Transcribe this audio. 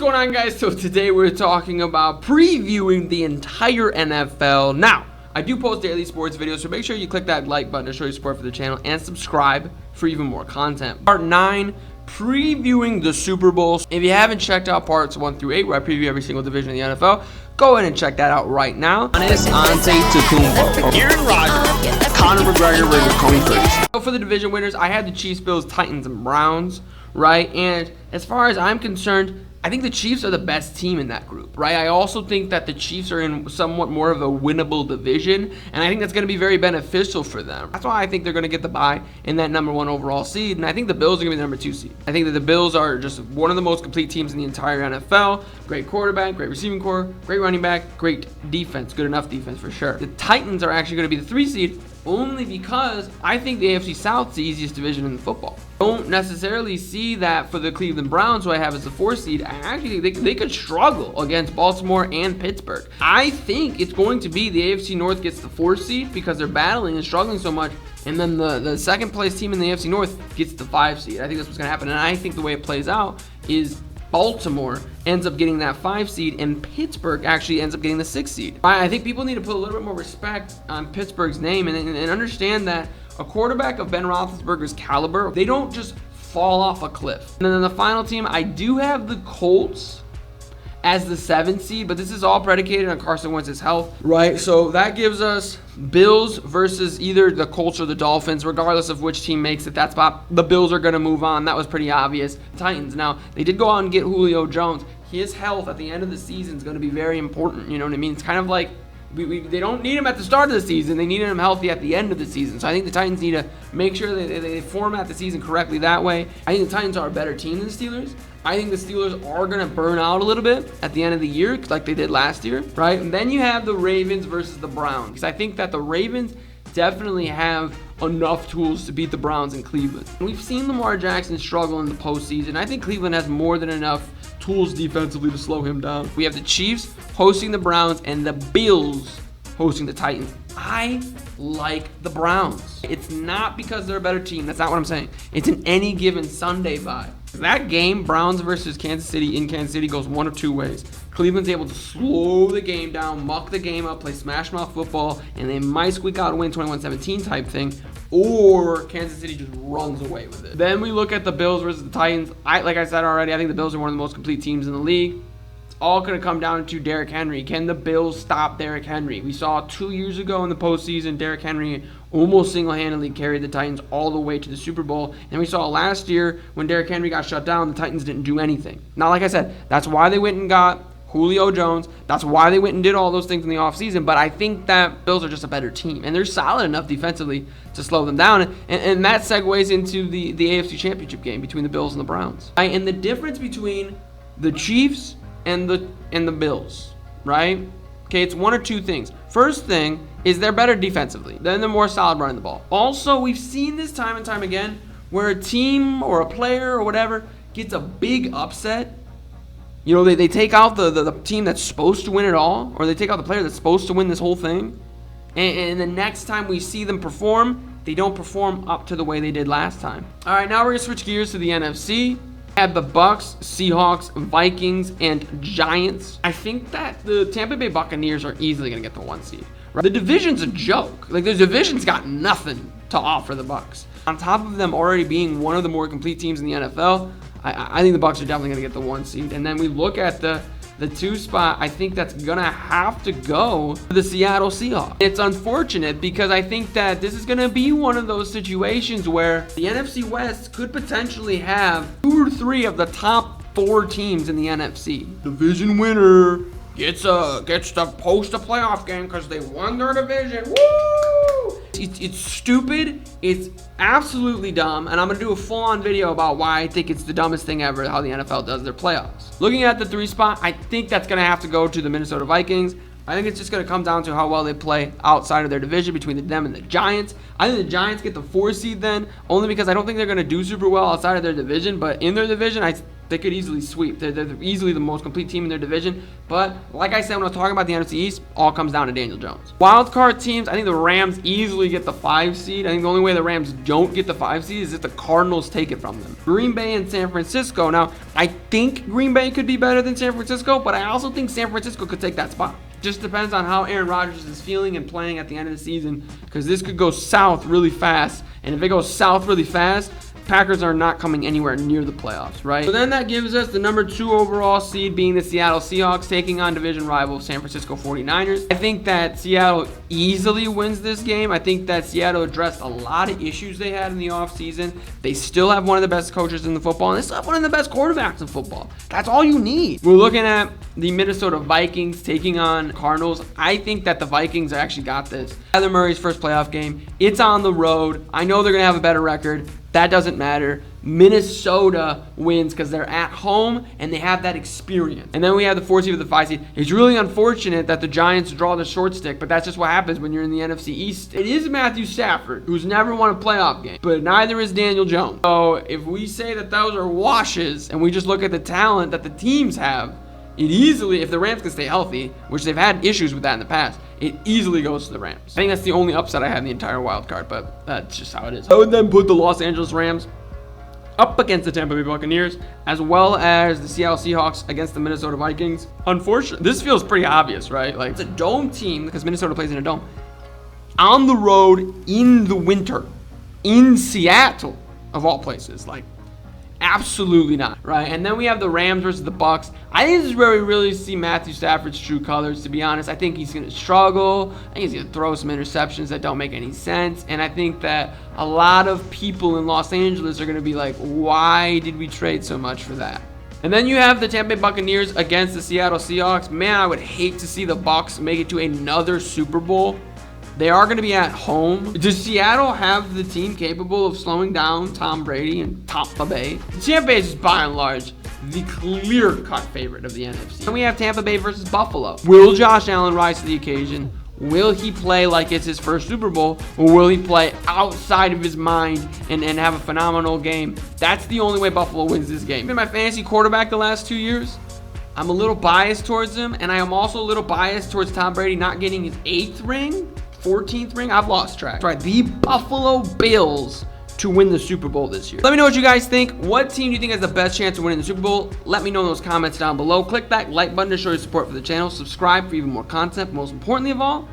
going on, guys? So today we're talking about previewing the entire NFL. Now, I do post daily sports videos, so make sure you click that like button to show your support for the channel and subscribe for even more content. Part 9, previewing the Super Bowl. If you haven't checked out parts 1 through 8, where I preview every single division in the NFL, go ahead and check that out right now. Giannis Antetokounmpo, Aaron Rodgers, Conor McGregor versus Tony Ferguson. So for the division winners, I had the Chiefs, Bills, Titans, and Browns, right? And as far as I'm concerned, I think the Chiefs are the best team in that group, right? I also think that the Chiefs are in somewhat more of a winnable division, and I think that's going to be very beneficial for them. That's why I think they're going to get the bye in that #1 overall seed, and I think the Bills are going to be the #2 seed. I think that the Bills are just one of the most complete teams in the entire NFL. Great quarterback, great receiving core, great running back, great defense, good enough defense for sure. The Titans are actually going to be the 3 seed, only because I think the AFC South is the easiest division in football. Don't necessarily see that for the Cleveland Browns, who I have as the 4 seed. I actually think they could struggle against Baltimore and Pittsburgh. I think it's going to be the AFC North gets the 4 seed because they're battling and struggling so much, and then the second place team in the AFC North gets the 5 seed. I think that's what's going to happen, and I think the way it plays out is Baltimore ends up getting that 5 seed, and Pittsburgh actually ends up getting the 6 seed. I think people need to put a little bit more respect on Pittsburgh's name and understand that a quarterback of Ben Roethlisberger's caliber, they don't just fall off a cliff. And then the final team, I do have the Colts as the 7th seed, but this is all predicated on Carson Wentz's health, right? So that gives us Bills versus either the Colts or the Dolphins. Regardless of which team makes it that spot, the Bills are going to move on. That was pretty obvious. Titans, now, they did go out and get Julio Jones. His health at the end of the season is going to be very important, you know what I mean? It's kind of like they don't need him at the start of the season. They need him healthy at the end of the season. So I think the Titans need to make sure that they format the season correctly that way. I think the Titans are a better team than the Steelers. I think the Steelers are going to burn out a little bit at the end of the year, like they did last year, right? And then you have the Ravens versus the Browns, because I think that the Ravens definitely have enough tools to beat the Browns in Cleveland. We've seen Lamar Jackson struggle in the postseason. I think Cleveland has more than enough tools defensively to slow him down. We have the Chiefs hosting the Browns and the Bills hosting the Titans. I like the Browns. It's not because they're a better team. That's not what I'm saying. It's an any given Sunday vibe. That game, Browns versus Kansas City in Kansas City, goes one of 2 ways. Cleveland's able to slow the game down, muck the game up, play smash mouth football, and they might squeak out a win 21-17 type thing, or Kansas City just runs away with it. Then we look at the Bills versus the Titans. Like I said already, I think the Bills are one of the most complete teams in the league. It's all going to come down to Derrick Henry. Can the Bills stop Derrick Henry? We saw 2 years ago in the postseason, Derrick Henry almost single-handedly carried the Titans all the way to the Super Bowl. And we saw last year when Derrick Henry got shut down, the Titans didn't do anything. Now, like I said, that's why they went and got Julio Jones. That's why they went and did all those things in the offseason. But I think that Bills are just a better team, and they're solid enough defensively to slow them down. And that segues into the AFC Championship game between the Bills and the Browns. Right? And the difference between the Chiefs and the Bills, right? Okay, it's one or 2 things. First thing is they're better defensively. Then they're more solid running the ball. Also, we've seen this time and time again where a team or a player or whatever gets a big upset. You know, they take out the team that's supposed to win it all, or they take out the player that's supposed to win this whole thing. And the next time we see them perform, they don't perform up to the way they did last time. All right, now we're going to switch gears to the NFC. Have the Bucks, Seahawks, Vikings, and Giants. I think that the Tampa Bay Buccaneers are easily going to get the 1 seed. Right? The division's a joke. Like, the division's got nothing to offer the Bucks. On top of them already being one of the more complete teams in the NFL, I think the Bucks are definitely going to get the 1 seed. And then we look at the 2 spot, I think that's going to have to go to the Seattle Seahawks. It's unfortunate because I think that this is going to be one of those situations where the NFC West could potentially have 2 or 3 of the top 4 teams in the NFC. Division winner gets to post a playoff game because they won their division. Woo! It's stupid. It's absolutely dumb, and I'm going to do a full-on video about why I think it's the dumbest thing ever, how the NFL does their playoffs. Looking at the 3 spot, I think that's going to have to go to the Minnesota Vikings. I think it's just going to come down to how well they play outside of their division between them and the Giants. I think the Giants get the 4 seed then, only because I don't think they're going to do super well outside of their division, but in their division, they could easily sweep. They're easily the most complete team in their division. But like I said when I was talking about the NFC East, all comes down to Daniel Jones. Wild card teams, I think the Rams easily get the 5 seed. I think the only way the Rams don't get the 5 seed is if the Cardinals take it from them. Green Bay and San Francisco. Now, I think Green Bay could be better than San Francisco, but I also think San Francisco could take that spot. Just depends on how Aaron Rodgers is feeling and playing at the end of the season, because this could go south really fast. And if it goes south really fast, Packers are not coming anywhere near the playoffs, right? So then that gives us the number 2 overall seed being the Seattle Seahawks taking on division rival San Francisco 49ers. I think that Seattle easily wins this game. I think that Seattle addressed a lot of issues they had in the offseason. They still have one of the best coaches in the football, and they still have one of the best quarterbacks in football. That's all you need. We're looking at the Minnesota Vikings taking on Cardinals. I think that the Vikings actually got this. Kyler Murray's first playoff game. It's on the road. I know they're going to have a better record. That doesn't matter. Minnesota wins because they're at home and they have that experience. And then we have the 4 seed with the 5 seed. It's really unfortunate that the Giants draw the short stick, but that's just what happens when you're in the NFC East. It is Matthew Stafford, who's never won a playoff game, but neither is Daniel Jones. So if we say that those are washes and we just look at the talent that the teams have, it easily, if the Rams can stay healthy, which they've had issues with that in the past, it easily goes to the Rams. I think that's the only upset I had in the entire wild card, but that's just how it is. I would then put the Los Angeles Rams up against the Tampa Bay Buccaneers, as well as the Seattle Seahawks against the Minnesota Vikings. Unfortunately, this feels pretty obvious, right? Like, it's a dome team because Minnesota plays in a dome. On the road in the winter, in Seattle, of all places. Like, absolutely not, right? And then we have the Rams versus the Bucks. I think this is where we really see Matthew Stafford's true colors, to be honest. I think he's going to struggle. I think he's going to throw some interceptions that don't make any sense. And I think that a lot of people in Los Angeles are going to be like, why did we trade so much for that? And then you have the Tampa Bay Buccaneers against the Seattle Seahawks. Man, I would hate to see the Bucs make it to another Super Bowl. They are going to be at home. Does Seattle have the team capable of slowing down Tom Brady and Tampa Bay? Tampa Bay is just by and large the clear-cut favorite of the NFC. And we have Tampa Bay versus Buffalo. Will Josh Allen rise to the occasion? Will he play like it's his first Super Bowl? Or will he play outside of his mind and have a phenomenal game? That's the only way Buffalo wins this game. Been my fantasy quarterback the last 2 years. I'm a little biased towards him, and I am also a little biased towards Tom Brady not getting his 8th ring. 14th ring? I've lost track. That's right, the Buffalo Bills to win the Super Bowl this year. Let me know what you guys think. What team do you think has the best chance of winning the Super Bowl? Let me know in those comments down below. Click that like button to show your support for the channel. Subscribe for even more content. Most importantly of all,